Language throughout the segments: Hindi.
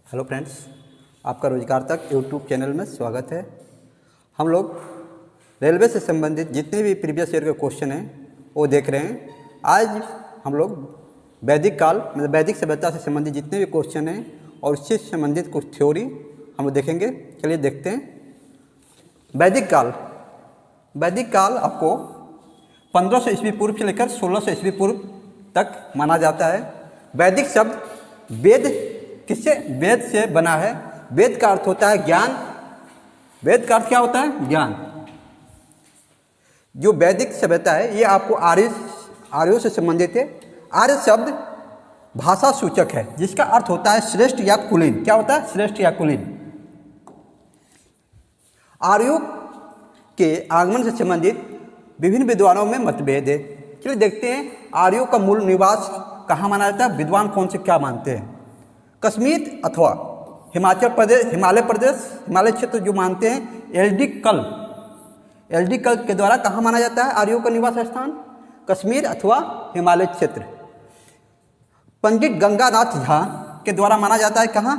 हेलो फ्रेंड्स, आपका रोजगार तक यूट्यूब चैनल में स्वागत है। हम लोग रेलवे से संबंधित जितने भी प्रीवियस ईयर के क्वेश्चन हैं वो देख रहे हैं। आज हम लोग वैदिक काल मतलब वैदिक सभ्यता से संबंधित जितने भी क्वेश्चन हैं और उससे संबंधित कुछ थ्योरी हम लोग देखेंगे। चलिए देखते हैं। वैदिक काल आपको 1500 ईस्वी पूर्व से लेकर 1600 ईस्वी पूर्व तक माना जाता है। वैदिक शब्द वेद से बना है। वेद का अर्थ होता है ज्ञान। वेद का अर्थ क्या होता है? ज्ञान। जो वैदिक सभ्यता है ये आपको आर्यों से संबंधित है। आर्य शब्द भाषा सूचक है जिसका अर्थ होता है श्रेष्ठ या कुलीन। क्या होता है? श्रेष्ठ या कुलीन। आर्यों के आगमन से संबंधित विभिन्न विद्वानों में मतभेद है। चलिए देखते हैं आर्यों का मूल निवास कहाँ माना जाता है। विद्वान कौन से क्या मानते हैं? कश्मीर अथवा हिमालय क्षेत्र जो मानते हैं। एलडी कल के द्वारा कहाँ माना जाता है आर्यों का निवास स्थान? कश्मीर अथवा हिमालय क्षेत्र। पंडित गंगानाथ झा के द्वारा माना जाता है कहाँ?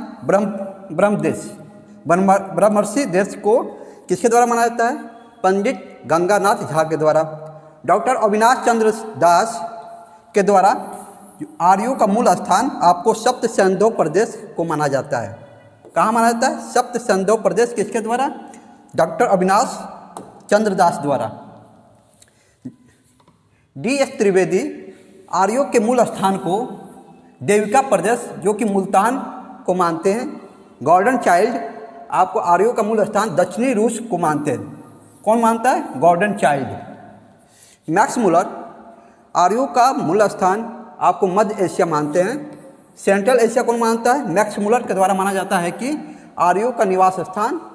ब्रह्मर्षि देश को किसके द्वारा माना जाता है? पंडित गंगानाथ झा के द्वारा। डॉक्टर अविनाश चंद्र दास के द्वारा आर्यों का मूल स्थान आपको सप्त सिंधु प्रदेश को माना जाता है। कहाँ माना जाता है? सप्त सिंधु प्रदेश। किसके द्वारा? डॉक्टर अविनाश चंद्र दास द्वारा। DS त्रिवेदी आर्यों के मूल स्थान को देविका प्रदेश जो कि मुल्तान को मानते हैं। गॉर्डन चाइल्ड आपको आर्यों का मूल स्थान दक्षिणी रूस को मानते हैं। कौन मानता है? Gordon child. मैक्स मुलर आर्यों का मूल स्थान आपको मध्य एशिया मानते हैं। सेंट्रल एशिया कौन मानता है? मैक्स मुलर के द्वारा माना जाता है कि आर्यों का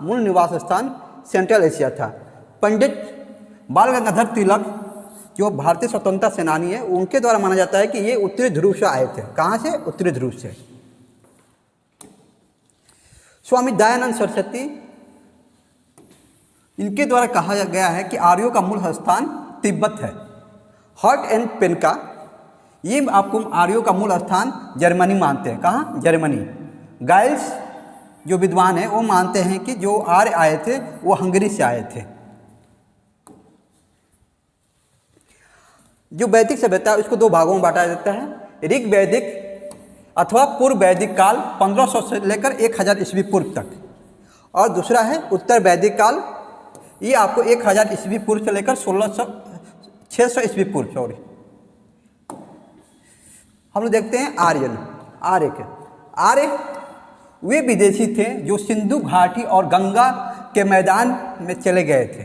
मूल निवास स्थान सेंट्रल एशिया था। पंडित बाल गंगाधर तिलक जो भारतीय स्वतंत्रता सेनानी है उनके द्वारा माना जाता है कि ये उत्तरी ध्रुव से आए थे। कहाँ से? उत्तरी ध्रुव से। स्वामी दयानंद सरस्वती इनके द्वारा कहा गया है कि आर्यों का मूल स्थान तिब्बत है। हर्ट एंड पेनका ये आपको आर्यों का मूल स्थान जर्मनी मानते हैं। कहाँ? जर्मनी। गाइल्स जो विद्वान हैं वो मानते हैं कि जो आर्य आए थे वो हंगरी से आए थे। जो वैदिक सभ्यता उसको दो भागों में बांटा जाता है। ऋग वैदिक अथवा पूर्व वैदिक काल 1500 से लेकर 1000 ईस्वी पूर्व तक, और दूसरा है उत्तर वैदिक काल। ये आपको 1000 ईस्वी पूर्व से लेकर 600 ईस्वी पूर्व। हम लोग देखते हैं आर्य वे विदेशी थे जो सिंधु घाटी और गंगा के मैदान में चले गए थे।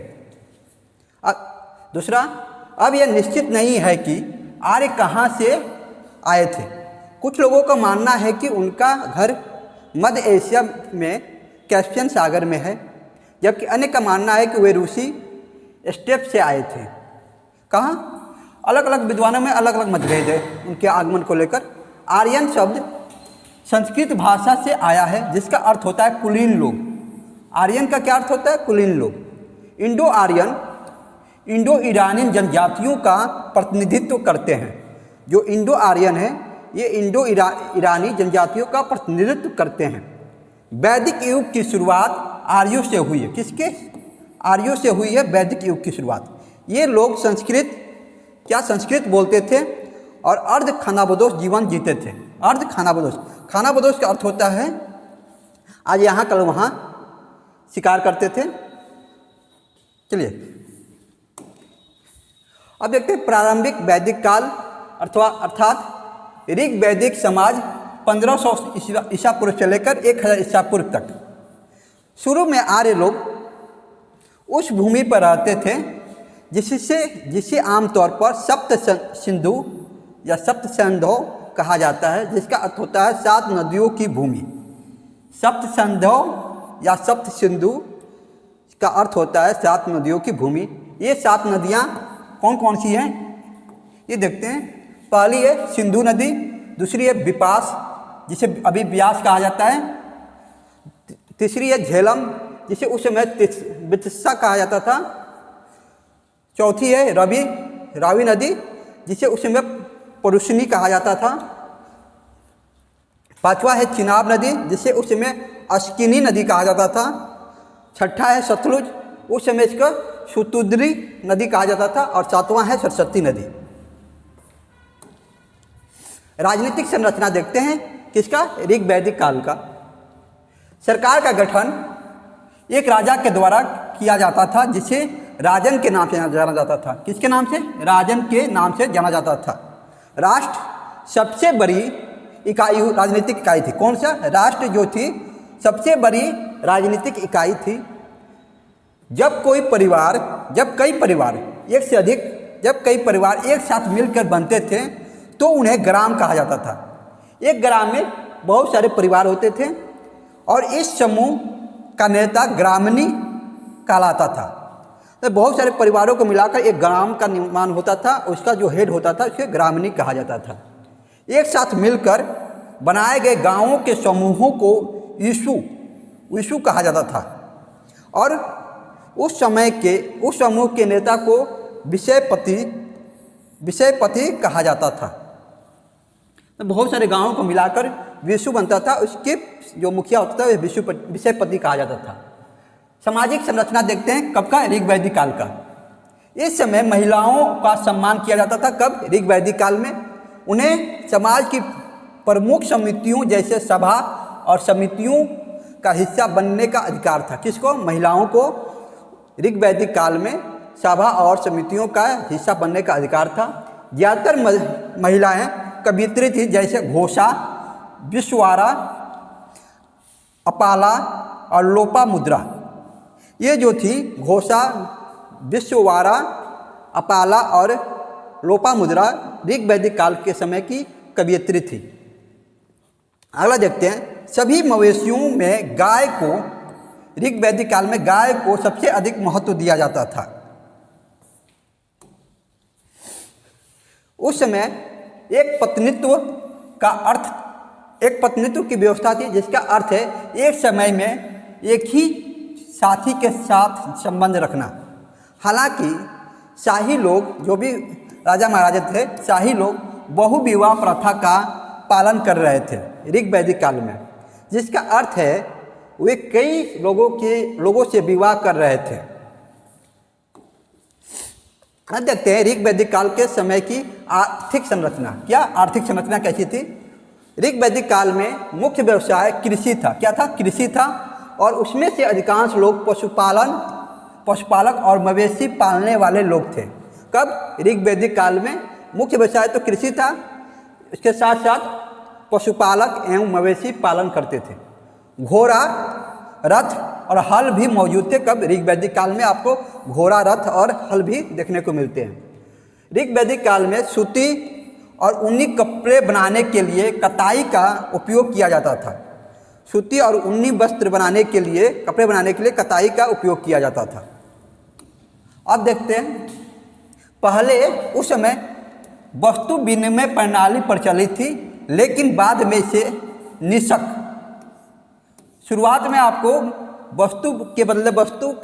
दूसरा, अब यह निश्चित नहीं है कि आर्य कहाँ से आए थे। कुछ लोगों का मानना है कि उनका घर मध्य एशिया में कैस्पियन सागर में है, जबकि अन्य का मानना है कि वे रूसी स्टेप से आए थे। कहाँ? अलग अलग विद्वानों में अलग अलग मतभेद है उनके आगमन को लेकर। आर्यन शब्द संस्कृत भाषा से आया है जिसका अर्थ होता है कुलीन लोग। आर्यन का क्या अर्थ होता है? कुलीन लोग। इंडो ईरानियन जनजातियों का प्रतिनिधित्व करते हैं। जो इंडो आर्यन है ये इंडो ईरानी जनजातियों का प्रतिनिधित्व करते हैं। वैदिक युग की शुरुआत आर्यों से हुई है। किसके? आर्यों से हुई है वैदिक युग की शुरुआत। ये लोग संस्कृत बोलते थे और अर्ध खानाबदोश जीवन जीते थे। अर्ध खानाबदोश का अर्थ होता है आज यहाँ कल वहाँ शिकार करते थे। चलिए अब देखते हैं प्रारंभिक वैदिक काल अर्थात ऋग वैदिक समाज 1500 ईसा पूर्व से लेकर 1000 ईसा पूर्व तक। शुरू में आर्य लोग उस भूमि पर रहते थे जिसे आमतौर पर सप्त सिंधु या सप्त सिंधु कहा जाता है, जिसका अर्थ होता है 7 नदियों की भूमि। सप्त सिंधु या सप्त सिंधु का अर्थ होता है 7 नदियों की भूमि। ये 7 नदियाँ कौन कौन सी हैं ये देखते हैं। पहली है सिंधु नदी, दूसरी है बिपास जिसे अभी ब्यास कहा जाता है, तीसरी है झेलम जिसे उस समय बितस्सा कहा जाता था, चौथी है रावी नदी जिसे उस समय परुषनी कहा जाता था, पांचवा है चिनाब नदी, जिसे उस समय अस्किनी नदी कहा जाता था। छठा है सतलुज, उस समय इसको शुतुद्री नदी कहा जाता था। और सातवां है सरस्वती नदी। राजनीतिक संरचना देखते हैं किसका, ऋग वैदिक काल का। सरकार का गठन एक राजा के द्वारा किया जाता था, जिसे राजन के नाम से जाना जाता था। किसके नाम से, राजन के नाम से जाना जाता था। राष्ट्र सबसे बड़ी इकाई, राजनीतिक इकाई थी। कौन सा, राष्ट्र जो थी सबसे बड़ी राजनीतिक इकाई थी। जब कई परिवार एक से अधिक, जब कई परिवार एक साथ मिलकर बनते थे तो उन्हें ग्राम कहा जाता था। एक ग्राम में बहुत सारे परिवार होते थे और इस समूह का नेता ग्रामनी कहलाता था। तो बहुत सारे परिवारों को मिलाकर एक ग्राम का निर्माण होता था। उसका जो हेड होता था उसे ग्रामनी कहा जाता था। एक साथ मिलकर बनाए गए गांवों के समूहों को ईशु कहा जाता था। और उस समूह के नेता को विषयपति कहा जाता था। तो बहुत सारे गांवों को मिलाकर विषु बनता था। उसके जो मुखिया होता था वह विषयपति कहा जाता था। सामाजिक संरचना देखते हैं कब का, ऋग वैदिक काल का। इस समय महिलाओं का सम्मान किया जाता था। कब, ऋग वैदिक काल में। उन्हें समाज की प्रमुख समितियों जैसे सभा और समितियों का हिस्सा बनने का अधिकार था। किसको, महिलाओं को ऋग वैदिक काल में सभा और समितियों का हिस्सा बनने का अधिकार था। ज़्यादातर महिलाएं कवियत्री थी, जैसे घोषा, विश्ववारा, अपाला और लोपामुद्रा। ये जो थी घोषा, विश्ववारा, अपाला और लोपामुद्रा ऋग वैदिक काल के समय की कवियत्री थी। अगला देखते हैं, सभी मवेशियों में गाय को, ऋग वैदिक काल में गाय को सबसे अधिक महत्व दिया जाता था। उस समय एक पत्नित्व की व्यवस्था थी, जिसका अर्थ है एक समय में एक ही साथी के साथ संबंध रखना। हालांकि शाही लोग, जो भी राजा महाराजा थे, शाही लोग बहुविवाह प्रथा का पालन कर रहे थे ऋग वैदिक काल में, जिसका अर्थ है वे कई लोगों से विवाह कर रहे थे। अब देखते हैं ऋग वैदिक काल के समय की आर्थिक संरचना। क्या आर्थिक संरचना कैसी थी? ऋग वैदिक काल में मुख्य व्यवसाय कृषि था। क्या था? कृषि था। और उसमें से अधिकांश लोग पशुपालक और मवेशी पालने वाले लोग थे। कब? ऋग वैदिक काल में मुख्य व्यवसाय तो कृषि था, इसके साथ साथ पशुपालक एवं मवेशी पालन करते थे। घोड़ा, रथ और हल भी मौजूद थे। कब? ऋग वैदिक काल में आपको घोड़ा, रथ और हल भी देखने को मिलते हैं। ऋग वैदिक काल में सूती और ऊनी कपड़े बनाने के लिए कताई का उपयोग किया जाता था। सूती और ऊनी वस्त्र बनाने के लिए, कपड़े बनाने के लिए कताई का उपयोग किया जाता था। अब देखते हैं, पहले उस समय वस्तु विनिमय प्रणाली प्रचलित थी, लेकिन बाद में इसे निषक, शुरुआत में आपको वस्तु के बदले वस्तु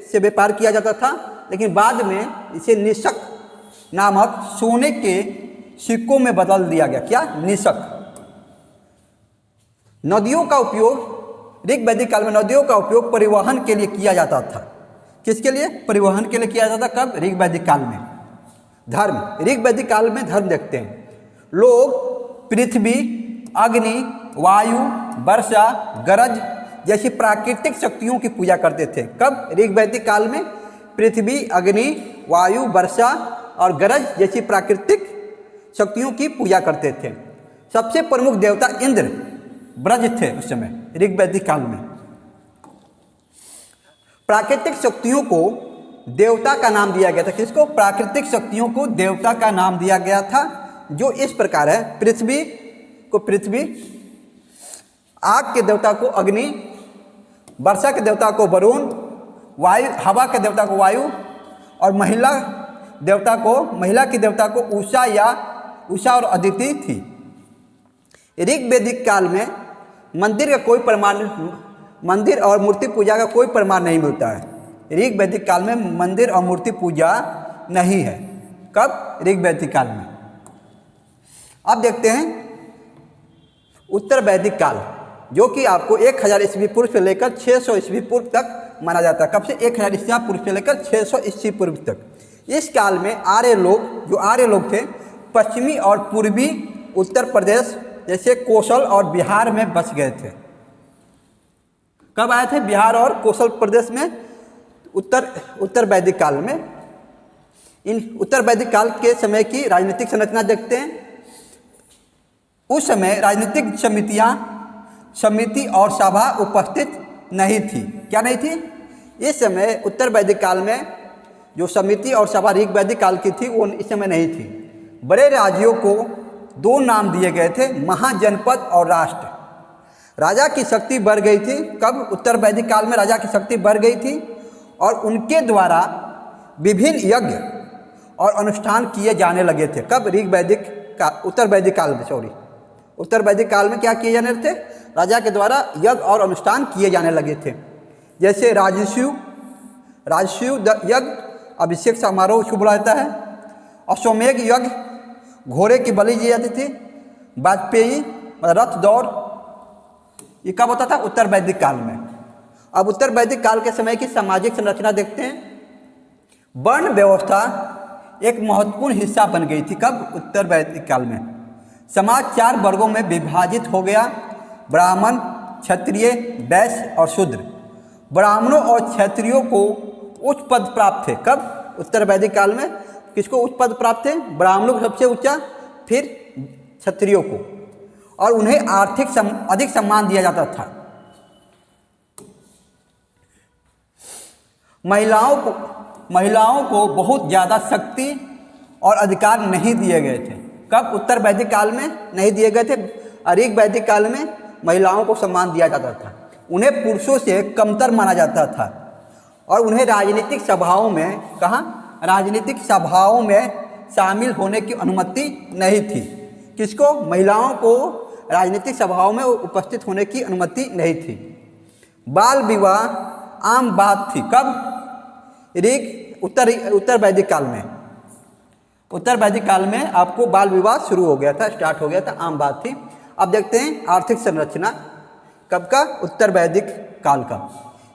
से व्यापार किया जाता था, लेकिन बाद में इसे निषक नामक सोने के सिक्कों में बदल दिया गया। क्या? निषक। नदियों का उपयोग, ऋग वैदिक काल में नदियों का उपयोग परिवहन के लिए किया जाता था। किसके लिए? परिवहन के लिए किया जाता। कब? ऋग वैदिक काल में। धर्म, ऋग वैदिक काल में धर्म देखते हैं। लोग पृथ्वी, अग्नि, वायु, वर्षा, गरज जैसी प्राकृतिक शक्तियों की पूजा करते थे। कब? ऋग वैदिक काल में पृथ्वी, अग्नि, वायु, वर्षा और गरज जैसी प्राकृतिक शक्तियों की पूजा करते थे। सबसे प्रमुख देवता इंद्र, ब्रज थे उस समय ऋग वैदिक काल में। प्राकृतिक शक्तियों को देवता का नाम दिया गया था। किसको? प्राकृतिक शक्तियों को देवता का नाम दिया गया था, जो इस प्रकार है। पृथ्वी को पृथ्वी, आग के देवता को अग्नि, वर्षा के देवता को वरुण, वायु, हवा के देवता को वायु और महिला की देवता को उषा और अदिति थी। ऋग वैदिक काल में मंदिर और मूर्ति पूजा का कोई प्रमाण नहीं मिलता है। ऋग वैदिक काल में मंदिर और मूर्ति पूजा नहीं है। कब? ऋग वैदिक काल में। अब देखते हैं उत्तर वैदिक काल, जो कि आपको 1000 ईस्वी पूर्व से लेकर 600 ईस्वी पूर्व तक माना जाता है। कब से? 1000 ईस्वी पूर्व से लेकर 600 ईस्वी पूर्व तक। इस काल में आर्य लोग, जो आर्य लोग थे, पश्चिमी और पूर्वी उत्तर प्रदेश जैसे कौशल और बिहार में बस गए थे। कब आए थे? बिहार और कौशल प्रदेश में उत्तर वैदिक काल में। इन उत्तर वैदिक काल के समय की राजनीतिक संरचना देखते हैं। उस समय राजनीतिक समिति और सभा उपस्थित नहीं थी। क्या नहीं थी? इस समय उत्तर वैदिक काल में जो समिति और सभा ऋग वैदिक काल की थी, वो इस समय नहीं थी। बड़े राज्यों को 2 नाम दिए गए थे, महाजनपद और राष्ट्र। राजा की शक्ति बढ़ गई थी। कब? उत्तर वैदिक काल में राजा की शक्ति बढ़ गई थी और उनके द्वारा विभिन्न यज्ञ और अनुष्ठान किए जाने लगे थे। कब? उत्तर वैदिक काल में, उत्तर वैदिक काल में क्या किए जाने थे? राजा के द्वारा यज्ञ और अनुष्ठान किए जाने लगे थे। जैसे राजसूय यज्ञ, अभिषेक समारोह शुभ रहता है। अश्वमेध यज्ञ, घोड़े की बलि दी जाती थी। वाजपेयी रथ दौड़, ये कब होता था? उत्तर वैदिक काल में। अब उत्तर वैदिक काल के समय की सामाजिक संरचना देखते हैं। वर्ण व्यवस्था एक महत्वपूर्ण हिस्सा बन गई थी। कब? उत्तर वैदिक काल में। समाज 4 वर्गों में विभाजित हो गया: ब्राह्मण, क्षत्रिय, वैश्य और शूद्र। ब्राह्मणों और क्षत्रियों को उच्च पद प्राप्त थे। कब? उत्तर वैदिक काल में। किसको उच्च पद प्राप्त थे? ब्राह्मणों को सबसे ऊंचा, फिर क्षत्रियों को, और उन्हें आर्थिक अधिक सम्मान दिया जाता था। महिलाओं को बहुत ज़्यादा शक्ति और अधिकार नहीं दिए गए थे। कब? उत्तर वैदिक काल में नहीं दिए गए थे। ऋग वैदिक काल में महिलाओं को सम्मान दिया जाता था। उन्हें पुरुषों से कमतर माना जाता था और उन्हें राजनीतिक सभाओं में, कहाँ? राजनीतिक सभाओं में शामिल होने की अनुमति नहीं थी। किसको? महिलाओं को राजनीतिक सभाओं में उपस्थित होने की अनुमति नहीं थी। बाल विवाह आम बात थी। कब? उत्तर वैदिक काल में। उत्तर वैदिक काल में आपको बाल विवाह शुरू हो गया था, स्टार्ट हो गया था, आम बात थी। अब देखते हैं आर्थिक संरचना। कब का? उत्तर वैदिक काल का।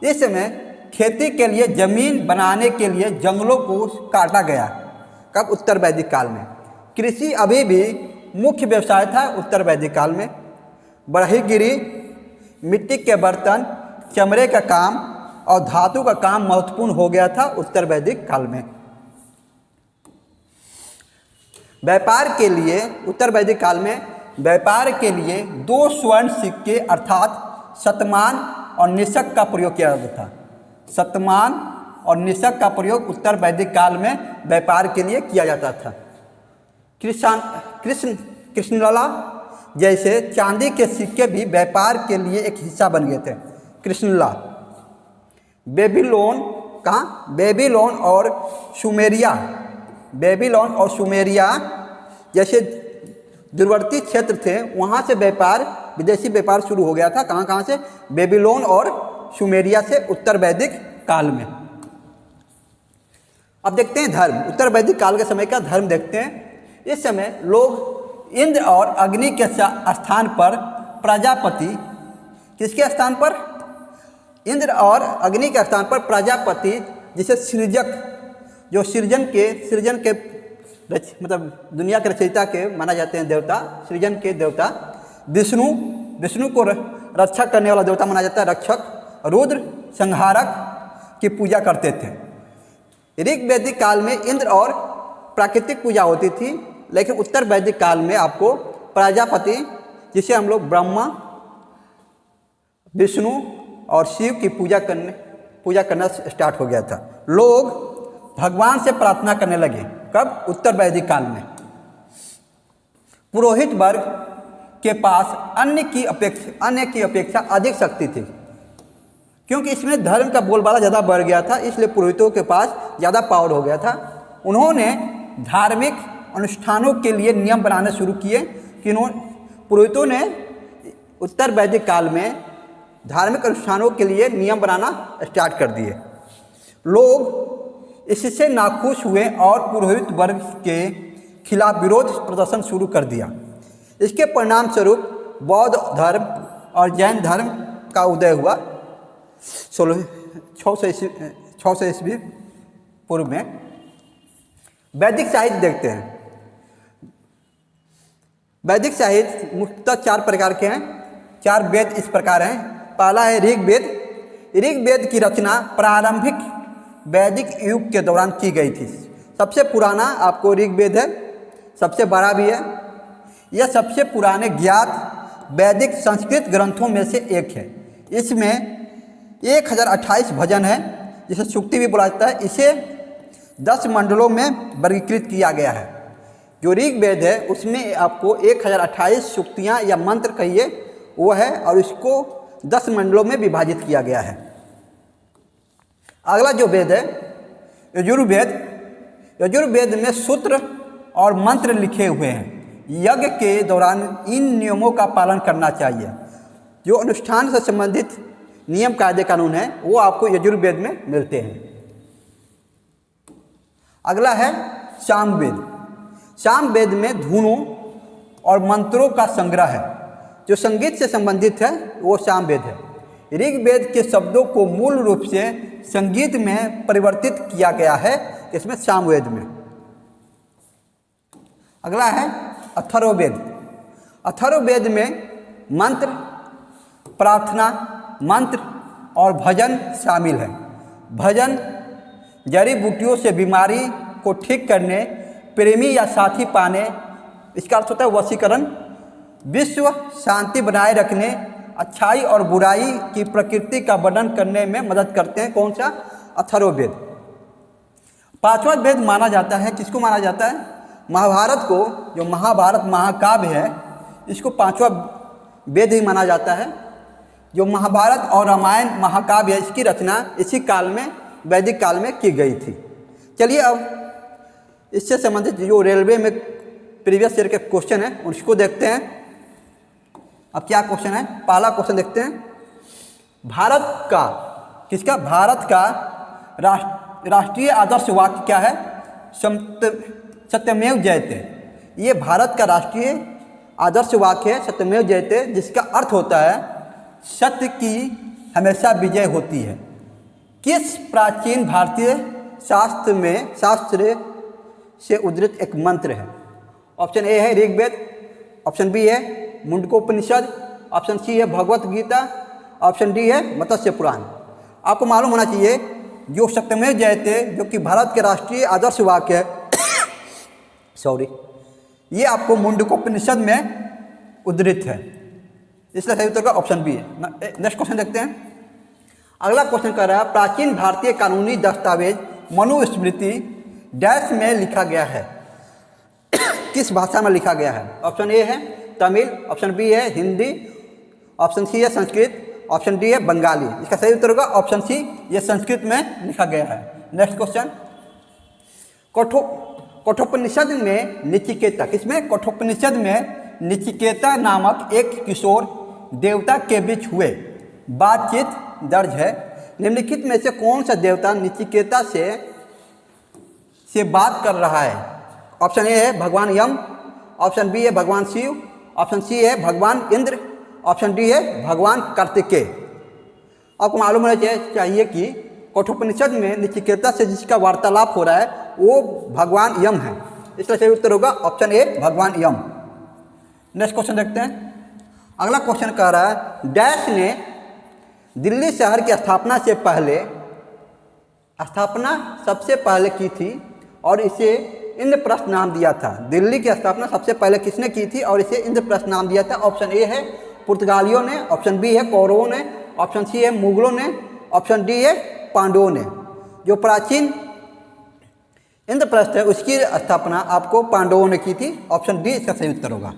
इस समय खेती के लिए जमीन बनाने के लिए जंगलों को काटा गया। कब? उत्तर वैदिक काल में। कृषि अभी भी मुख्य व्यवसाय था उत्तर वैदिक काल में। बढ़ईगिरी, मिट्टी के बर्तन, चमड़े का काम और धातु का काम महत्वपूर्ण हो गया था उत्तर वैदिक काल में। व्यापार के लिए उत्तर वैदिक काल में व्यापार के लिए 2 स्वर्ण सिक्के अर्थात शतमान और निषक का प्रयोग किया जाता था। शतमान और निषक का प्रयोग उत्तर वैदिक काल में व्यापार के लिए किया जाता था। कृष्णलला जैसे चांदी के सिक्के भी व्यापार के लिए एक हिस्सा बन गए थे। कृष्णलला। बेबीलोन, कहाँ? बेबीलोन और सुमेरिया जैसे दूरवर्ती क्षेत्र थे, वहाँ से विदेशी व्यापार शुरू हो गया था। कहाँ से? बेबीलोन और सुमेरिया से उत्तर वैदिक काल में। अब देखते हैं धर्म। उत्तर वैदिक काल के समय का धर्म देखते हैं। इस समय लोग इंद्र और अग्नि के स्थान पर प्रजापति, किसके स्थान पर? इंद्र और अग्नि के स्थान पर प्रजापति, जिसे सृजक, जो सृजन के मतलब दुनिया के रचयिता के माना जाते हैं देवता, सृजन के देवता। विष्णु को रक्षा करने वाला देवता माना जाता है, रक्षक। रुद्र संहारक की पूजा करते थे। ऋग वैदिक काल में इंद्र और प्राकृतिक पूजा होती थी, लेकिन उत्तर वैदिक काल में आपको प्रजापति, जिसे हम लोग ब्रह्मा, विष्णु और शिव की पूजा करना स्टार्ट हो गया था। लोग भगवान से प्रार्थना करने लगे। कब? उत्तर वैदिक काल में। पुरोहित वर्ग के पास अन्य की अपेक्षा अधिक शक्ति थी, क्योंकि इसमें धर्म का बोलबाला ज़्यादा बढ़ गया था, इसलिए पुरोहितों के पास ज़्यादा पावर हो गया था। उन्होंने धार्मिक अनुष्ठानों के लिए नियम बनाने शुरू किए कि पुरोहितों ने उत्तर वैदिक काल में धार्मिक अनुष्ठानों के लिए नियम बनाना स्टार्ट कर दिए। लोग इससे नाखुश हुए और पुरोहित वर्ग के खिलाफ विरोध प्रदर्शन शुरू कर दिया। इसके परिणाम स्वरूप बौद्ध धर्म और जैन धर्म का उदय हुआ 600 ईस्वी पूर्व में। वैदिक साहित्य देखते हैं। वैदिक साहित्य मुख्यतः 4 प्रकार के हैं। 4 वेद इस प्रकार हैं। पहला है ऋग्वेद। ऋग्वेद की रचना प्रारंभिक वैदिक युग के दौरान की गई थी। सबसे पुराना आपको ऋग्वेद है, सबसे बड़ा भी है। यह सबसे पुराने ज्ञात वैदिक संस्कृत ग्रंथों में से एक है। इसमें 1028 भजन है, जिसे सूक्ति भी बोला जाता है। इसे 10 मंडलों में वर्गीकृत किया गया है। जो ऋग्वेद है उसमें आपको 1028 सूक्तियाँ या मंत्र कहिए वो है, और इसको 10 मंडलों में विभाजित किया गया है। अगला जो वेद है यजुर्वेद। यजुर्वेद में सूत्र और मंत्र लिखे हुए हैं। यज्ञ के दौरान इन नियमों का पालन करना चाहिए। जो अनुष्ठान से संबंधित नियम कायदे कानून है वो आपको यजुर्वेद में मिलते हैं। अगला है सामवेद। सामवेद में धुनों और मंत्रों का संग्रह है। जो संगीत से संबंधित है वो सामवेद है। ऋग्वेद के शब्दों को मूल रूप से संगीत में परिवर्तित किया गया है, इसमें सामवेद में। अगला है अथर्ववेद। अथर्ववेद में मंत्र, प्रार्थना, मंत्र और भजन शामिल है। भजन जड़ी बूटियों से बीमारी को ठीक करने, प्रेमी या साथी पाने, इसका अर्थ होता है वशीकरण, विश्व शांति बनाए रखने, अच्छाई और बुराई की प्रकृति का वर्णन करने में मदद करते हैं। कौन सा? अथर्ववेद। 5वां वेद माना जाता है, किसको माना जाता है? महाभारत को। जो महाभारत महाकाव्य है इसको 5वां वेद ही माना जाता है। जो महाभारत और रामायण महाकाव्य है इसकी रचना इसी काल में, वैदिक काल में की गई थी। चलिए अब इससे संबंधित जो रेलवे में प्रीवियस ईयर के क्वेश्चन है उसको देखते हैं। अब क्या क्वेश्चन है? पहला क्वेश्चन देखते हैं। भारत का, किसका? भारत का राष्ट्रीय आदर्श वाक्य क्या है? सत्यमेव जयते। ये भारत का राष्ट्रीय आदर्श वाक्य है, सत्यमेव जयते, जिसका अर्थ होता है सत्य की हमेशा विजय होती है। किस प्राचीन भारतीय शास्त्र से उद्धृत एक मंत्र है? ऑप्शन ए है ऋग्वेद, ऑप्शन बी है मुंडकोपनिषद, ऑप्शन सी है भगवत गीता, ऑप्शन डी है मत्स्य पुराण। आपको मालूम होना चाहिए जो सत्यमेव जयते, जो कि भारत के राष्ट्रीय आदर्श वाक्य है ये आपको मुंडकोपनिषद में उद्धृत है। इसलिए सही उत्तर का ऑप्शन बी है। नेक्स्ट क्वेश्चन देखते हैं। अगला क्वेश्चन कह रहा है प्राचीन भारतीय कानूनी दस्तावेज मनुस्मृति डैश में लिखा गया है। किस भाषा में लिखा गया है? ऑप्शन ए है तमिल, ऑप्शन बी है हिंदी, ऑप्शन सी है संस्कृत, ऑप्शन डी है बंगाली। इसका सही उत्तर होगा ऑप्शन सी, ये संस्कृत में लिखा गया है। Next question. कठोपनिषद में नचिकेता, किसमें? कठोपनिषद में नचिकेता नामक एक किशोर देवता के बीच हुए बातचीत दर्ज है। निम्नलिखित में से कौन सा देवता नचिकेता से बात कर रहा है? ऑप्शन ए है भगवान यम, ऑप्शन बी है भगवान शिव, ऑप्शन सी है भगवान इंद्र, ऑप्शन डी है भगवान कार्तिकेय। आपको मालूम होना चाहिए कि कठोपनिषद में नचिकेता से जिसका वार्तालाप हो रहा है वो भगवान यम है। इसका सही उत्तर होगा ऑप्शन ए भगवान यम। नेक्स्ट क्वेश्चन देखते हैं। अगला क्वेश्चन कह रहा है डैश ने दिल्ली शहर की स्थापना सबसे पहले की थी और इसे इंद्रप्रस्थ नाम दिया था। दिल्ली की स्थापना सबसे पहले किसने की थी और इसे इंद्रप्रस्थ नाम दिया था? ऑप्शन ए है पुर्तगालियों ने, ऑप्शन बी है कौरवों ने, ऑप्शन सी है मुगलों ने, ऑप्शन डी है पांडवों ने। जो प्राचीन इंद्रप्रस्थ है उसकी स्थापना आपको पांडवों ने की थी। ऑप्शन डी इसका सही उत्तर होगा।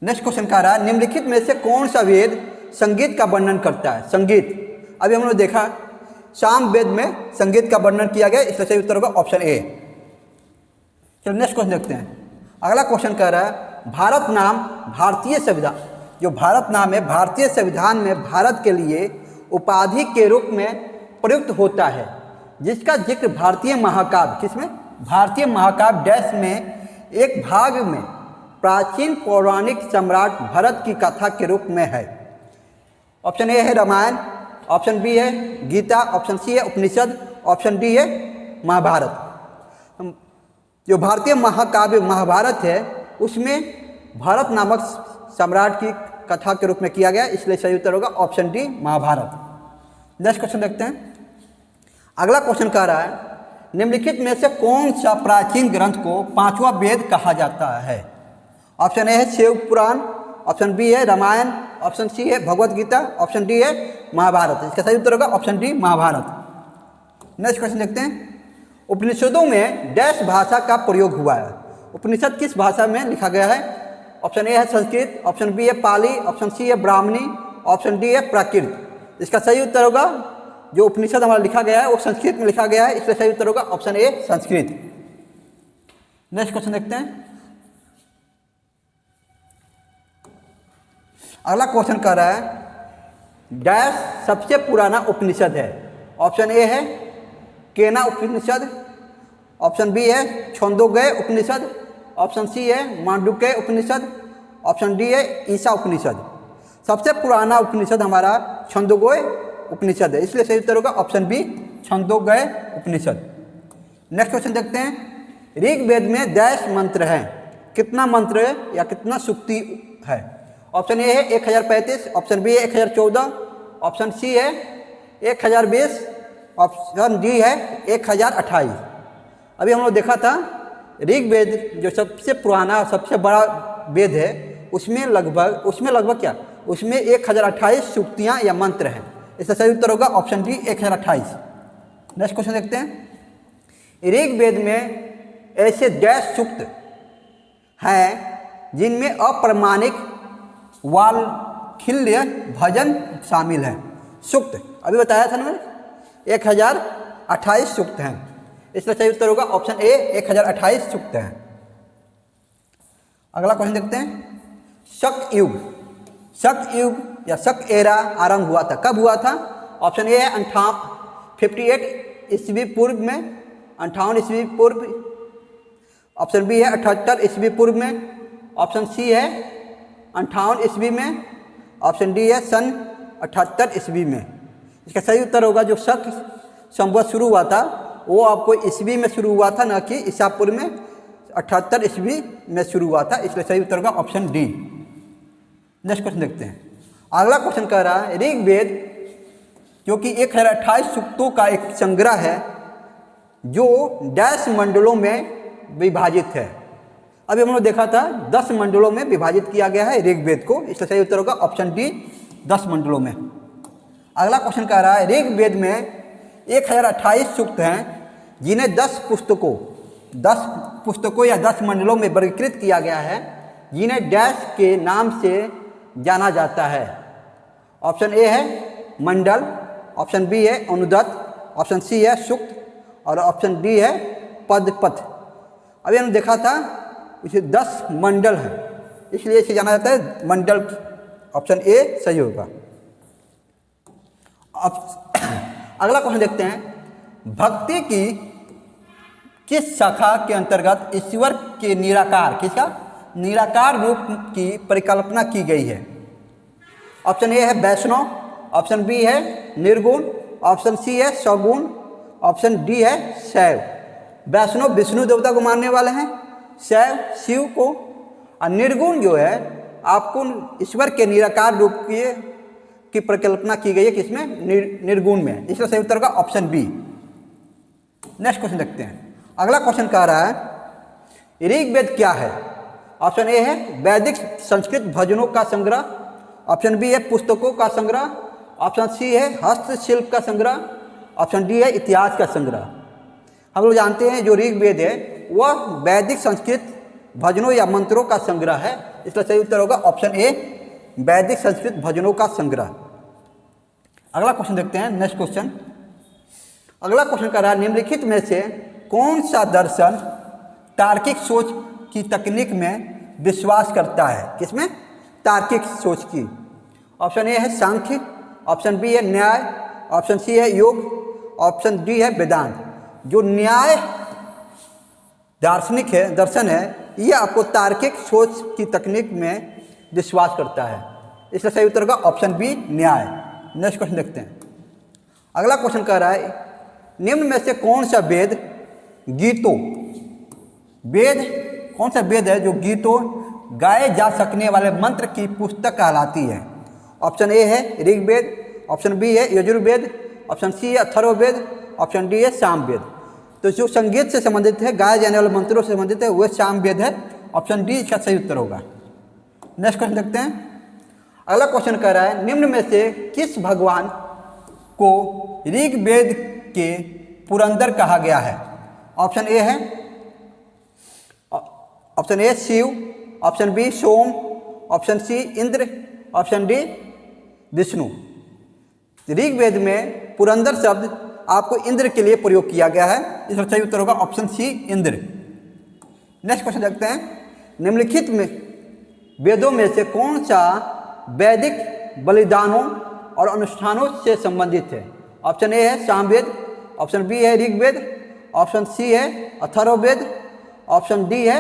नेक्स्ट क्वेश्चन कह रहा है निम्नलिखित में से कौन सा वेद संगीत का वर्णन करता है? संगीत, अभी हम लोग देखा साम वेद में संगीत का वर्णन किया गया, इसका सही उत्तर होगा ऑप्शन ए। चलो नेक्स्ट क्वेश्चन देखते हैं। अगला क्वेश्चन कह रहा है भारत नाम भारतीय संविधान, जो भारत नाम है भारतीय संविधान में भारत के लिए उपाधि के रूप में प्रयुक्त होता है, जिसका जिक्र भारतीय महाकाव्य, किसमें? भारतीय महाकाव्य डैश में एक भाग में प्राचीन पौराणिक सम्राट भरत की कथा के रूप में है? ऑप्शन ए है रामायण, ऑप्शन बी है गीता, ऑप्शन सी है उपनिषद, ऑप्शन डी है महाभारत। जो भारतीय महाकाव्य महाभारत है उसमें भारत नामक सम्राट की कथा के रूप में किया गया, इसलिए सही उत्तर होगा option D Mahabharat. Next question देखते हैं। अगला क्वेश्चन कह रहा है निम्नलिखित में से कौन सा प्राचीन ग्रंथ को पांचवा वेद कहा जाता है? ऑप्शन ए है शिव पुराण, ऑप्शन बी है रामायण, ऑप्शन सी है भगवत गीता, ऑप्शन डी है महाभारत। इसका सही उत्तर होगा option D Mahabharat. Next question देखते हैं। उपनिषदों में डैश भाषा का प्रयोग हुआ है? उपनिषद किस भाषा में लिखा गया है? ऑप्शन ए है संस्कृत, ऑप्शन बी है पाली, ऑप्शन सी है ब्राह्मणी, ऑप्शन डी है प्राकृत। इसका सही उत्तर होगा जो उपनिषद हमारा लिखा गया है वो संस्कृत में लिखा गया है, इसलिए सही उत्तर होगा option A Sanskrit. Next question देखते हैं। अगला क्वेश्चन कह रहा है डैश सबसे पुराना उपनिषद है? ऑप्शन ए है केना उपनिषद, ऑप्शन बी है छंदोग्य उपनिषद, ऑप्शन सी है मांडुक्य उपनिषद, ऑप्शन डी है ईसा उपनिषद। सबसे पुराना उपनिषद हमारा छंदोग्य उपनिषद है, इसलिए सही उत्तर होगा ऑप्शन बी छंदोग्य उपनिषद। नेक्स्ट क्वेश्चन देखते हैं। ऋग्वेद में डैश मंत्र है? कितना मंत्र है या कितना सूक्ति है? ऑप्शन ए है 1035, ऑप्शन बी है 1014, ऑप्शन सी है 1020, ऑप्शन डी है 1028। अभी हम लोग देखा था ऋग्वेद जो सबसे पुराना और सबसे बड़ा वेद है उसमें लगभग क्या उसमें 1028 सूक्तियाँ या मंत्र हैं, इसका सही उत्तर होगा ऑप्शन डी 1028। नेक्स्ट क्वेश्चन देखते हैं। ऋग्वेद में ऐसे डैश सूक्त हैं जिनमें अप्रमाणिक वाल्खिल्य भजन शामिल है? सूक्त अभी बताया था ना 1028 सूक्त हैं, इसलिए सही उत्तर होगा ऑप्शन ए 1028 सूक्त हैं। अगला क्वेश्चन देखते हैं। शक युग या शक एरा आरंभ हुआ था, कब हुआ था? ऑप्शन ए है 58 ईस्वी पूर्व में, 58 ईस्वी पूर्व, ऑप्शन बी है 78 ईस्वी पूर्व में, ऑप्शन सी है 58 ईस्वी में, ऑप्शन डी है सन 78 ईस्वी में। इसका सही उत्तर होगा जो शक संवत शुरू हुआ था वो आपको ईस्वी में शुरू हुआ था, न कि ईसा पूर्व में 78 ईस्वी में शुरू हुआ था, इसलिए सही उत्तर होगा ऑप्शन डी। नेक्स्ट क्वेश्चन देखते हैं। अगला क्वेश्चन कह रहा है ऋग्वेद जो कि 1028 सूक्तों का एक संग्रह है जो डैश मंडलों में विभाजित है। अभी हम लोग देखा था 10 मंडलों में विभाजित किया गया है ऋग्वेद को, इसलिए सही उत्तर होगा ऑप्शन डी 10 मंडलों में। अगला क्वेश्चन कह रहा है ऋग्वेद में 1028 सूक्त हैं जिन्हें 10 पुस्तकों या 10 मंडलों में वर्गीकृत किया गया है, जिन्हें डैश के नाम से जाना जाता है। ऑप्शन ए है मंडल, ऑप्शन बी है अनुदत्त, ऑप्शन सी है सूक्त और ऑप्शन डी है पदपथ। अभी हमने देखा था इसे 10 मंडल है, इसलिए इसे जाना जाता है मंडल, ऑप्शन ए सही होगा। अब अगला क्वेश्चन देखते हैं। भक्ति की किस शाखा के अंतर्गत ईश्वर के निराकार रूप की परिकल्पना की गई है? ऑप्शन ए है वैष्णव, ऑप्शन बी है निर्गुण, ऑप्शन सी है सगुण, ऑप्शन डी है शैव। वैष्णव विष्णु देवता को मानने वाले हैं, शैव शिव को, और निर्गुण जो है आपको ईश्वर के निराकार रूप की परिकल्पना की गई है किसमें? निर्गुण में, इसलिए सही उत्तर का ऑप्शन बी। नेक्स्ट क्वेश्चन देखते हैं। अगला क्वेश्चन कह रहा है ऋग्वेद क्या है? ऑप्शन ए है वैदिक संस्कृत भजनों का संग्रह, ऑप्शन बी है पुस्तकों का संग्रह, ऑप्शन सी है हस्तशिल्प का संग्रह, ऑप्शन डी है इतिहास का संग्रह। हम लोग जानते हैं जो ऋग्वेद है वह वैदिक संस्कृत भजनों या मंत्रों का संग्रह है, इसका सही उत्तर होगा ऑप्शन ए वैदिक संस्कृत भजनों का संग्रह। अगला क्वेश्चन देखते हैं। Next question. अगला क्वेश्चन कर रहा है निम्नलिखित में से कौन सा दर्शन तार्किक सोच की तकनीक में विश्वास करता है? किसमें? तार्किक सोच की। ऑप्शन ए है सांख्य, ऑप्शन बी है न्याय, ऑप्शन सी है योग, ऑप्शन डी है वेदांत। जो न्याय दार्शनिक है, दर्शन है, ये आपको तार्किक सोच की तकनीक में विश्वास करता है। इसका सही उत्तर होगा ऑप्शन बी न्याय। नेक्स्ट क्वेश्चन देखते हैं। अगला क्वेश्चन कह रहा है निम्न में से कौन सा वेद गीतों, वेद कौन सा वेद है जो गीतों गाए जा सकने वाले मंत्र की पुस्तक कहलाती है? ऑप्शन ए है ऋग्वेद, ऑप्शन बी है यजुर्वेद, ऑप्शन सी है अथर्ववेद, ऑप्शन डी है सामवेद। तो जो संगीत से संबंधित है, गाए जाने वाले मंत्रों से संबंधित है, वह सामवेद है। ऑप्शन डी इसका सही उत्तर होगा। नेक्स्ट क्वेश्चन देखते हैं। अगला क्वेश्चन कह रहा है निम्न में से किस भगवान को ऋग्वेद के पुरंदर कहा गया है? ऑप्शन ए है, option A Shiva, option B Soma, option C Indra, option D Vishnu. Rigveda में पुरंदर शब्द आपको इंद्र के लिए प्रयोग किया गया है। इसका सही उत्तर होगा option C Indra. Next question देखते हैं। निम्नलिखित में वेदों में से कौन सा वैदिक बलिदानों और अनुष्ठानों से संबंधित है? ऑप्शन ए है सामवेद, ऑप्शन बी है ऋग्वेद, ऑप्शन सी है अथर्ववेद, ऑप्शन डी है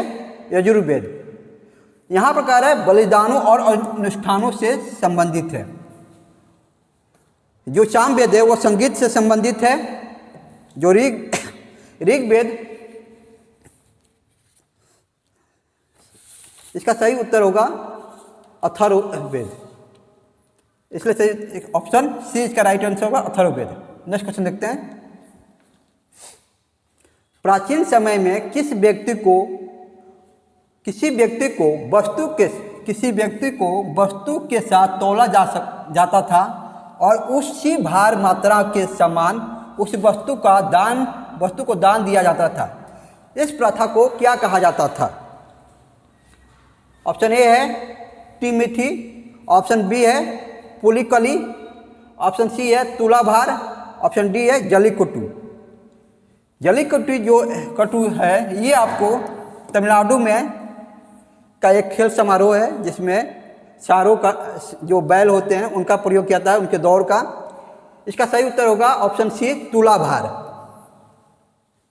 यजुर्वेद। यहाँ पर कह रहा है बलिदानों और अनुष्ठानों से संबंधित है। जो सामवेद है वो संगीत से संबंधित है। जो ऋग्वेद, इसका सही उत्तर होगा अथर्ववेद। इसलिए सही ऑप्शन सी इसका राइट आंसर होगा अथर्ववेद। नेक्स्ट क्वेश्चन देखते हैं। प्राचीन समय में किसी व्यक्ति को वस्तु के साथ तौला जाता था और उसी भार मात्रा के समान उस वस्तु को दान दिया जाता था। इस प्रथा को क्या कहा जाता था? ऑप्शन ए है टिमिथी, ऑप्शन बी है पुलिकली, ऑप्शन सी है तुलाभार, ऑप्शन डी है जलीकट्टू। जलीकट्टू जो कट्टू है ये आपको तमिलनाडु में का एक खेल समारोह है जिसमें चारों का जो बैल होते हैं उनका प्रयोग किया जाता है, उनके दौड़ का। इसका सही उत्तर होगा ऑप्शन सी तुलाभार।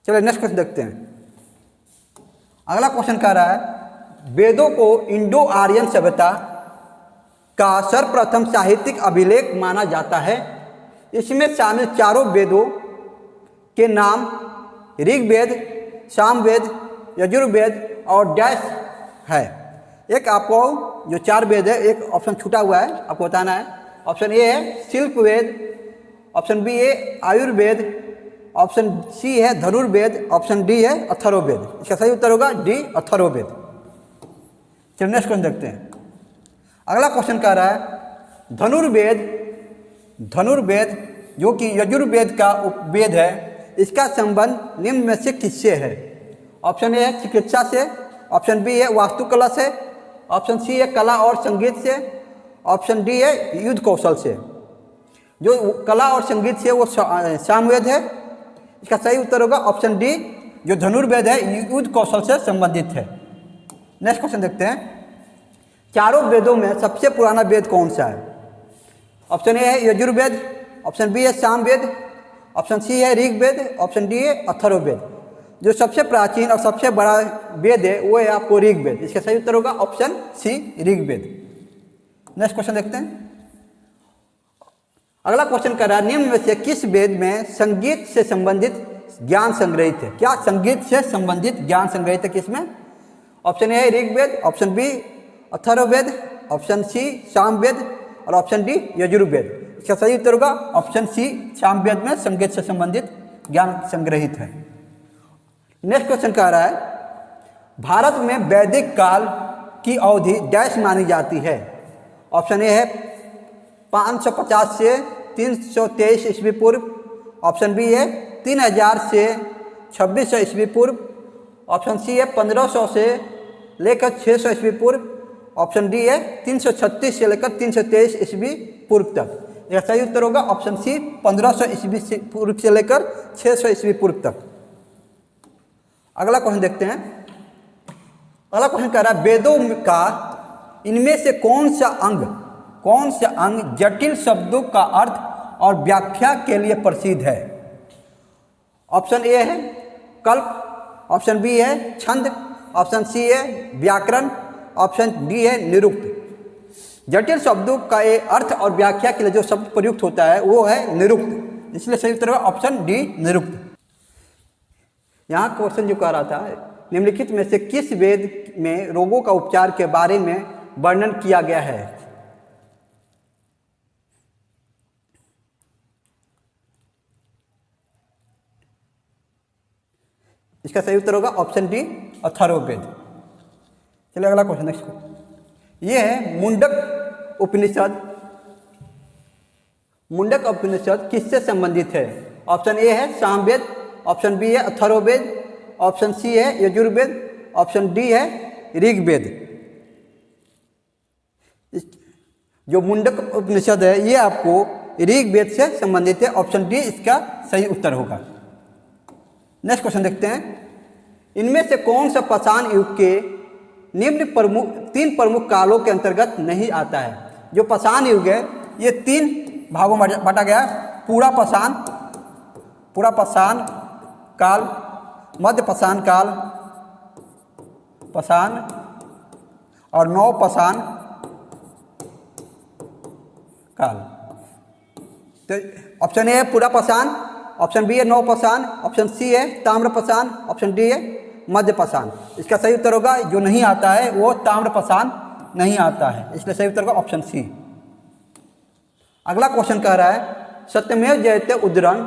चलिए नेक्स्ट क्वेश्चन देखते हैं। अगला क्वेश्चन कह रहा है वेदों को इंडो आर्यन सभ्यता का सर्वप्रथम साहित्यिक अभिलेख माना जाता है। इसमें शामिल चारों वेदों के नाम ऋग्वेद, सामवेद, यजुर्वेद और डैश है। एक आपको जो चार वेद है एक ऑप्शन छूटा हुआ है, आपको बताना है। ऑप्शन ए है शिल्प वेद, ऑप्शन बी है आयुर्वेद, ऑप्शन सी है धनुर्वेद, ऑप्शन डी है अथर्ववेद। इसका सही उत्तर होगा डी अथर्ववेद। चलिए नेक्स्ट क्वेश्चन देखते हैं। अगला क्वेश्चन कह रहा है धनुर्वेद जो कि यजुर्वेद का उपवेद है, इसका संबंध निम्न में से किससे है? ऑप्शन ए है चिकित्सा से, ऑप्शन बी है वास्तुकला से, ऑप्शन सी है कला और संगीत से, ऑप्शन डी है युद्ध कौशल से। जो कला और संगीत से वो सामवेद है। इसका सही उत्तर होगा ऑप्शन डी जो धनुर्वेद है युद्ध कौशल से संबंधित है। नेक्स्ट क्वेश्चन देखते हैं। चारों वेदों में सबसे पुराना वेद कौन सा है? ऑप्शन ए है यजुर्वेद, ऑप्शन बी है सामवेद, ऑप्शन सी है ऋग्वेद, ऑप्शन डी है अथर्ववेद। जो सबसे प्राचीन और सबसे बड़ा वेद है वो है आपको ऋग्वेद। इसका सही उत्तर होगा option C Rigveda. Next question देखते हैं। अगला क्वेश्चन कर रहा है निम्न में से किस वेद में संगीत से संबंधित ज्ञान संग्रहित है? क्या संगीत से संबंधित ज्ञान संग्रहित है किसमें? ऑप्शन ए है Rigveda, option B Atharvaveda, option C Samaveda और ऑप्शन डी यजुर्वेद। इसका सही उत्तर होगा ऑप्शन सी सामवेद में संगीत से संबंधित ज्ञान संग्रहित है। नेक्स्ट क्वेश्चन कह रहा है भारत में वैदिक काल की अवधि डैश मानी जाती है? ऑप्शन ए है 550 से 323 ईस्वी पूर्व, ऑप्शन बी है 3000 से 2600 ईस्वी पूर्व, ऑप्शन सी है 1500 से लेकर 600 ईस्वी पूर्व, ऑप्शन डी है 336 से लेकर 323 ईस्वी पूर्व तक। यह सही उत्तर होगा ऑप्शन सी 1500 ईस्वी पूर्व से लेकर 600 ईस्वी पूर्व तक। अगला क्वेश्चन देखते हैं। अगला क्वेश्चन कह रहा है वेदों का इनमें से कौन सा अंग जटिल शब्दों का अर्थ और व्याख्या के लिए प्रसिद्ध है? ऑप्शन ए है कल्प, ऑप्शन बी है छंद, ऑप्शन सी है व्याकरण, ऑप्शन डी है निरुक्त। जटिल शब्दों का ये अर्थ और व्याख्या के लिए जो शब्द प्रयुक्त होता है वो है निरुक्त, इसलिए सही उत्तर होगा ऑप्शन डी निरुक्त। यहाँ क्वेश्चन जो कह रहा था निम्नलिखित में से किस वेद में रोगों का उपचार के बारे में वर्णन किया गया है। इसका सही उत्तर होगा ऑप्शन डी अथर्ववेद। चलिए अगला क्वेश्चन नेक्स्ट। ये है मुंडक उपनिषद। मुंडक उपनिषद किससे संबंधित है। ऑप्शन ए है सामवेद, ऑप्शन बी है अथर्ववेद, ऑप्शन सी है यजुर्वेद, ऑप्शन डी है ऋग्वेद। जो मुंडक उपनिषद है ये आपको ऋग्वेद से संबंधित है, ऑप्शन डी इसका सही उत्तर होगा। नेक्स्ट क्वेश्चन देखते हैं। इनमें से कौन सा पाषाण युग के निम्न तीन प्रमुख कालों के अंतर्गत नहीं आता है। जो पाषाण युग है ये तीन भागों में बांटा गया। पूरा पाषाण काल, मध्य पाषाण काल, पाषाण और नव पाषाण काल। तो ऑप्शन ए है पूरा पाषाण, ऑप्शन बी है नव पाषाण, ऑप्शन सी है ताम्र पाषाण, ऑप्शन डी है मध्य पाषाण। इसका सही उत्तर होगा जो नहीं आता है वो ताम्र पाषाण नहीं आता है, इसलिए सही उत्तर होगा ऑप्शन सी। अगला क्वेश्चन कह रहा है सत्यमेव जयते उद्धरण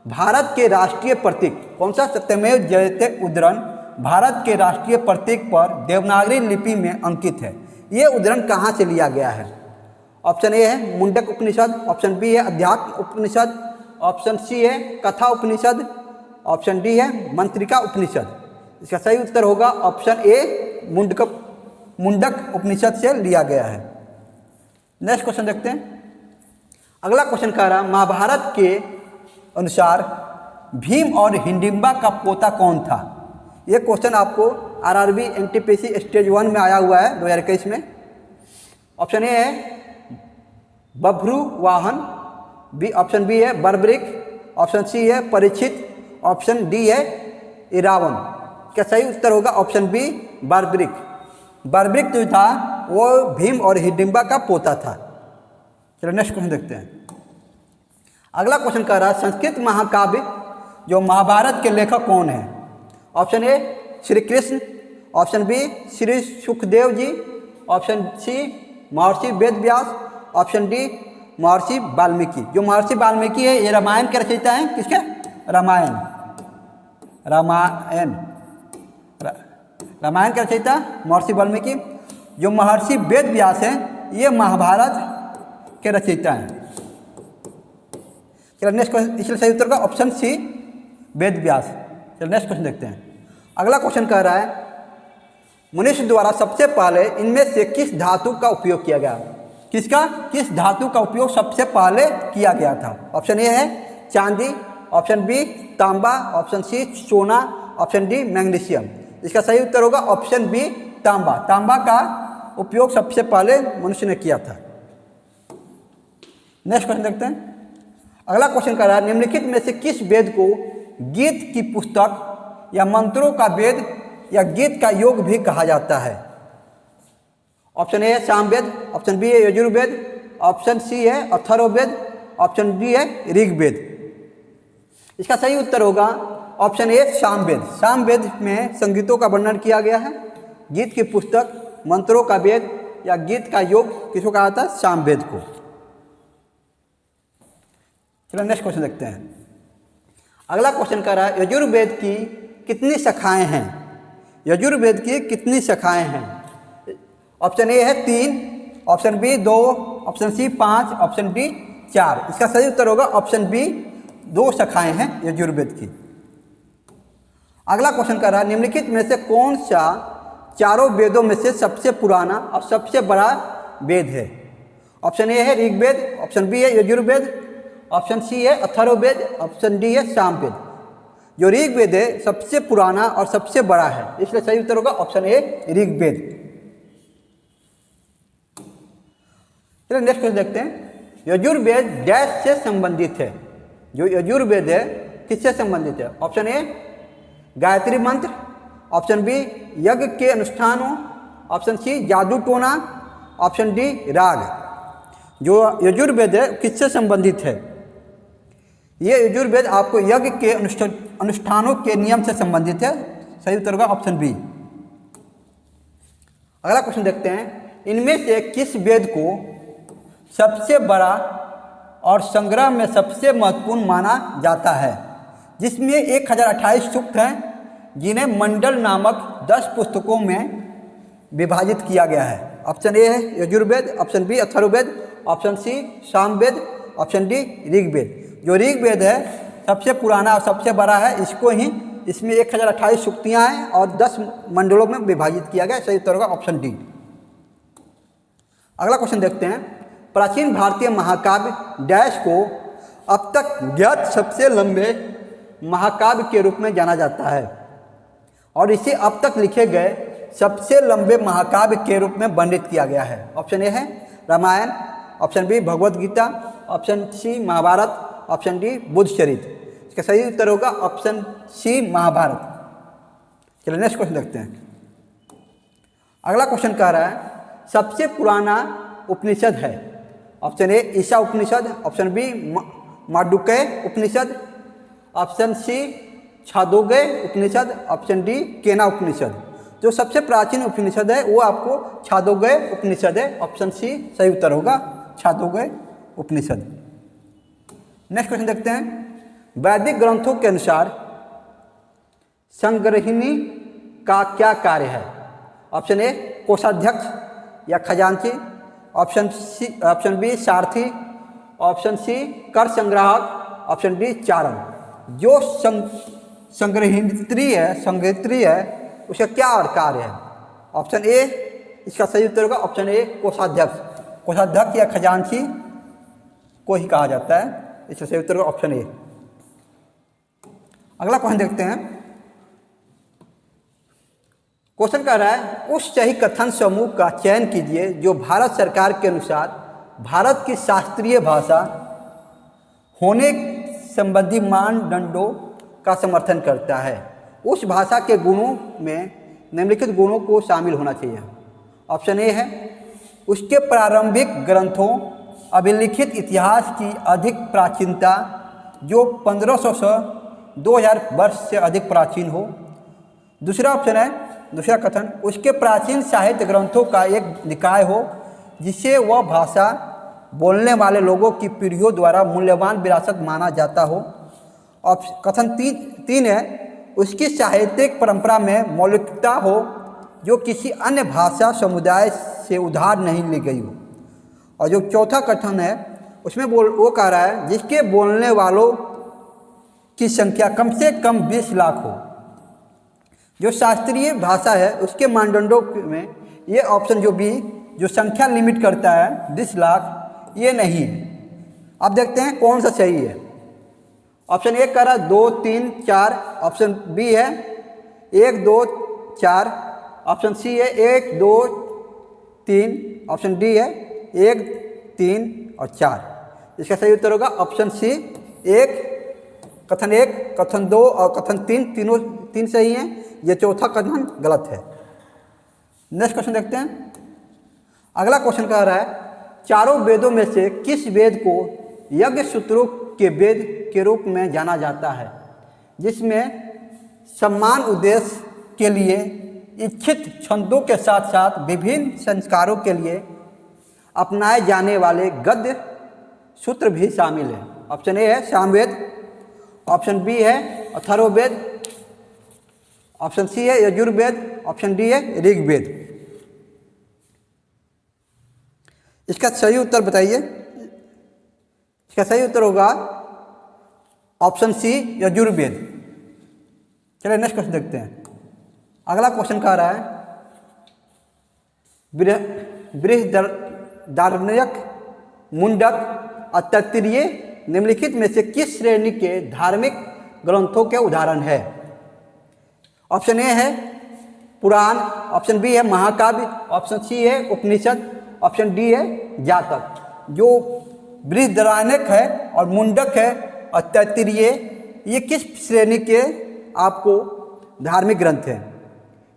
भारत के राष्ट्रीय प्रतीक। कौन सा। सत्यमेव जयते उद्धरण भारत के राष्ट्रीय प्रतीक पर देवनागरी लिपि में अंकित है। ये उद्धरण कहाँ से लिया गया है। ऑप्शन ए है मुंडक उपनिषद, ऑप्शन बी है अध्यात्म उपनिषद, ऑप्शन सी है कथा उपनिषद, ऑप्शन डी है मंत्रिका उपनिषद। इसका सही उत्तर होगा ऑप्शन ए मुंडक उपनिषद से लिया गया है। नेक्स्ट क्वेश्चन देखते हैं। अगला क्वेश्चन कह रहा महाभारत के अनुसार भीम और हिडिंबा का पोता कौन था। यह क्वेश्चन आपको आरआरबी एनटीपीसी स्टेज 1 में आया हुआ है 2021 में। ऑप्शन ए है बभ्रुवाहन, ऑप्शन बी है बर्बरिक, ऑप्शन सी है परीक्षित, ऑप्शन डी है इरावन। क्या सही उत्तर होगा ऑप्शन बी बर्बरिक। बर्बरिक जो था वो भीम और हिडिंबा का पोता था। चलो नेक्स्ट क्वेश्चन देखते हैं। अगला क्वेश्चन कह रहा है संस्कृत महाकाव्य जो महाभारत के लेखक कौन है। Option A Shri Krishna, option B Shri Sukhdev ji, option C Maharshi Ved Vyas, option D महर्षि वाल्मीकि। जो महर्षि वाल्मीकि है ये रामायण के रचयिता हैं। किसके। रामायण के रचयिता महर्षि वाल्मीकि। जो महर्षि वेद व्यास हैं ये महाभारत के रचयिता हैं। चलो नेक्स्ट क्वेश्चन, इसलिए सही उत्तर का ऑप्शन सी वेद व्यास। चलो नेक्स्ट क्वेश्चन देखते हैं। अगला क्वेश्चन कह रहा है मनुष्य द्वारा सबसे पहले इनमें से किस धातु का उपयोग किया गया। किस धातु का उपयोग सबसे पहले किया गया था। ऑप्शन ए है चांदी, ऑप्शन बी तांबा, ऑप्शन सी सोना, ऑप्शन डी मैग्नीशियम। इसका सही उत्तर होगा ऑप्शन बी तांबा। तांबा का उपयोग सबसे पहले मनुष्य ने किया था। नेक्स्ट क्वेश्चन देखते हैं। अगला क्वेश्चन कर रहा है निम्नलिखित में से किस वेद को गीत की पुस्तक या मंत्रों का वेद या गीत का योग भी कहा जाता है। ऑप्शन ए है सामवेद, ऑप्शन बी है यजुर्वेद, ऑप्शन सी है अथर्ववेद, ऑप्शन डी है ऋग्वेद। इसका सही उत्तर होगा ऑप्शन ए सामवेद। सामवेद में संगीतों का वर्णन किया गया है। गीत की पुस्तक, मंत्रों का वेद या गीत का योग किसको कहा था। सामवेद को। चलो नेक्स्ट क्वेश्चन देखते हैं। अगला क्वेश्चन कर रहा है यजुर्वेद की कितनी शाखाएं हैं। यजुर्वेद की कितनी शाखाएं हैं। ऑप्शन ए है 3, option B 2, option C 5, option D 4। इसका सही उत्तर होगा ऑप्शन बी 2 शाखाएं हैं यजुर्वेद की। अगला क्वेश्चन कर रहा है निम्नलिखित में से कौन सा चारों वेदों में से सबसे पुराना और सबसे बड़ा वेद है। ऑप्शन ए है ऋग्वेद, ऑप्शन बी है यजुर्वेद, ऑप्शन सी है अथर्ववेद, ऑप्शन डी है सामवेद। जो ऋग्वेद है सबसे पुराना और सबसे बड़ा है, इसलिए सही उत्तर होगा ऑप्शन ए ऋग्वेद। चलिए नेक्स्ट क्वेश्चन देखते हैं। यजुर्वेद डैश से संबंधित है। जो यजुर्वेद है किससे संबंधित है। ऑप्शन ए गायत्री मंत्र, ऑप्शन बी यज्ञ के अनुष्ठानों, ऑप्शन सी जादू टोना, ऑप्शन डी राग। जो यजुर्वेद है किससे संबंधित है? ये यजुर्वेद आपको यज्ञ के अनुष्ठानों के नियम से संबंधित है। सही उत्तर होगा ऑप्शन बी। अगला क्वेश्चन देखते हैं, इनमें से किस वेद को सबसे बड़ा और संग्रह में सबसे महत्वपूर्ण माना जाता है, जिसमें 1028 सूक्त हैं, जिन्हें मंडल नामक 10 पुस्तकों में विभाजित किया गया है? ऑप्शन ए है Yajurveda, option B Atharvaveda, option C Samaveda, option D Rigveda. जो ऋग्वेद है सबसे पुराना और सबसे बड़ा है, इसको ही इसमें 1028 सूक्तियाँ हैं और 10 मंडलों में विभाजित किया गया। सही उत्तर होगा ऑप्शन डी। अगला क्वेश्चन देखते हैं, प्राचीन भारतीय महाकाव्य डैश को अब तक ज्ञात सबसे लंबे महाकाव्य के रूप में जाना जाता है और इसे अब तक लिखे गए सबसे लंबे महाकाव्य के रूप में वर्णित किया गया है? ऑप्शन ए है Ramayana, option B Bhagavad Gita, option C Mahabharata, option D Buddha Charitra. इसका सही उत्तर होगा ऑप्शन सी महाभारत। चलिए नेक्स्ट क्वेश्चन देखते हैं। अगला क्वेश्चन कह रहा है, सबसे पुराना उपनिषद है? Option A Isha Upanishad, option B Mandukya Upanishad, option C Chandogya Upanishad, option D Kena Upanishad. जो सबसे प्राचीन उपनिषद है वो आपको छांदोग्य उपनिषद है। ऑप्शन सी सही उत्तर होगा छांदोग्य उपनिषद। नेक्स्ट क्वेश्चन देखते हैं, वैदिक ग्रंथों के अनुसार संग्रहिणी का क्या कार्य है? ऑप्शन ए कोषाध्यक्ष या खजांची, ऑप्शन बी सारथी, ऑप्शन सी कर संग्राहक, ऑप्शन डी चारण। जो संग्रहित्री है उसका क्या कार्य है? ऑप्शन ए इसका सही उत्तर होगा ऑप्शन ए कोषाध्यक्ष। कोषाध्यक्ष या खजांची को ही कहा जाता है, इसका सही उत्तर होगा ऑप्शन ए। अगला क्वेश्चन देखते हैं। क्वेश्चन कह रहा है, उस सही कथन समूह का चयन कीजिए जो भारत सरकार के अनुसार भारत की शास्त्रीय भाषा होने संबंधी मानदंडों का समर्थन करता है। उस भाषा के गुणों में निम्नलिखित गुणों को शामिल होना चाहिए। ऑप्शन ए है उसके प्रारंभिक ग्रंथों अभिलिखित इतिहास की अधिक प्राचीनता, जो 1500 से 2000 वर्ष से अधिक प्राचीन हो। दूसरा ऑप्शन है, दूसरा कथन, उसके प्राचीन साहित्य ग्रंथों का एक निकाय हो जिसे वह भाषा बोलने वाले लोगों की पीढ़ियों द्वारा मूल्यवान विरासत माना जाता हो। कथन तीन है, उसकी साहित्यिक परंपरा में मौलिकता हो जो किसी अन्य भाषा समुदाय से उधार नहीं ली गई हो। और जो चौथा कथन है उसमें वो कह रहा है जिसके बोलने वालों की संख्या कम से कम 20 लाख हो। जो शास्त्रीय भाषा है उसके मानदंडों में ये ऑप्शन जो बी जो संख्या लिमिट करता है 20 लाख, ये नहीं है। अब देखते हैं कौन सा सही है। ऑप्शन ए कह रहा है 2, 3, 4, ऑप्शन बी है 1, 2, 4, ऑप्शन सी है 1, 2, 3, ऑप्शन डी है 1, 3 और 4। इसका सही उत्तर होगा ऑप्शन सी कथन 1, कथन 2 और कथन 3, तीनों 3 सही हैं। ये चौथा कथन गलत है। नेक्स्ट क्वेश्चन देखते हैं। अगला क्वेश्चन कह रहा है, चारों वेदों में से किस वेद को यज्ञ सूत्रों के वेद के रूप में जाना जाता है, जिसमें सम्मान उद्देश्य के लिए इच्छित छंदों के साथ साथ विभिन्न संस्कारों के लिए अपनाए जाने वाले गद्य सूत्र भी शामिल है? ऑप्शन ए है सामवेद, ऑप्शन बी है अथर्ववेद, ऑप्शन सी है यजुर्वेद, ऑप्शन डी है ऋग्वेद। इसका सही उत्तर बताइए। इसका सही उत्तर होगा ऑप्शन सी यजुर्वेद। चलिए नेक्स्ट क्वेश्चन देखते हैं। अगला क्वेश्चन कह रहा है, बृहदारण्यक, मुंडक और तैत्तिरीय निम्नलिखित में से किस श्रेणी के धार्मिक ग्रंथों के उदाहरण है? ऑप्शन ए है पुराण, ऑप्शन बी है महाकाव्य, ऑप्शन सी है उपनिषद, ऑप्शन डी है जातक। जो बृहदारण्यक है और मुंडक है और तैत्तिरीय, ये किस श्रेणी के आपको धार्मिक ग्रंथ हैं?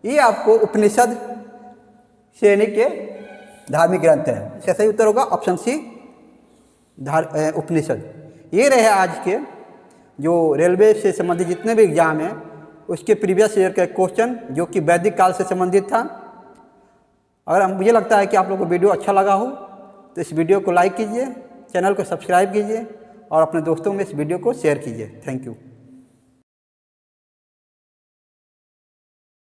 ये आपको उपनिषद श्रेणी के धार्मिक ग्रंथ हैं। इसका सही उत्तर होगा ऑप्शन सी उपनिषद। ये रहे आज के जो रेलवे से संबंधित जितने भी एग्जाम हैं उसके प्रीवियस ईयर का क्वेश्चन जो कि वैदिक काल से संबंधित था। अगर मुझे लगता है कि आप लोगों को वीडियो अच्छा लगा हो तो इस वीडियो को लाइक कीजिए, चैनल को सब्सक्राइब कीजिए और अपने दोस्तों में इस वीडियो को शेयर कीजिए। Thank you.